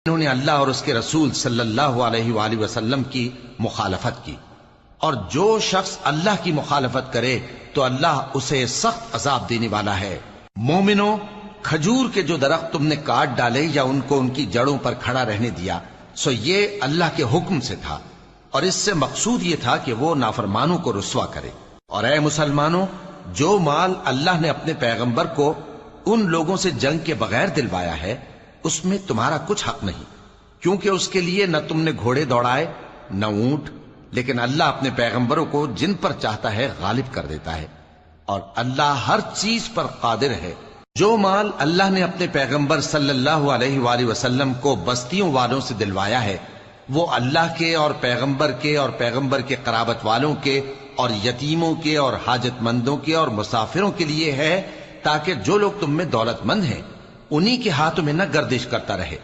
انہوں نے اللہ اور اس کے رسول صلی اللہ علیہ وآلہ وسلم کی مخالفت کی، اور جو شخص اللہ کی مخالفت کرے تو اللہ اسے سخت عذاب دینے والا ہے۔ مومنو، کھجور کے جو درخت تم نے کاٹ ڈالے یا ان کو ان کی جڑوں پر کھڑا رہنے دیا، سو یہ اللہ کے حکم سے تھا، اور اس سے مقصود یہ تھا کہ وہ نافرمانوں کو رسوا کرے۔ اور اے مسلمانوں، جو مال اللہ نے اپنے پیغمبر کو ان لوگوں سے جنگ کے بغیر دلوایا ہے، اس میں تمہارا کچھ حق نہیں، کیونکہ اس کے لیے نہ تم نے گھوڑے دوڑائے نہ اونٹ، لیکن اللہ اپنے پیغمبروں کو جن پر چاہتا ہے غالب کر دیتا ہے، اور اللہ ہر چیز پر قادر ہے۔ جو مال اللہ نے اپنے پیغمبر صلی اللہ علیہ وآلہ وسلم کو بستیوں والوں سے دلوایا ہے، وہ اللہ کے اور پیغمبر کے قرابت والوں کے اور یتیموں کے اور حاجت مندوں کے اور مسافروں کے لیے ہے، تاکہ جو لوگ تم میں دولت مند ہیں انہی کے ہاتھوں میں نہ گردش کرتا رہے۔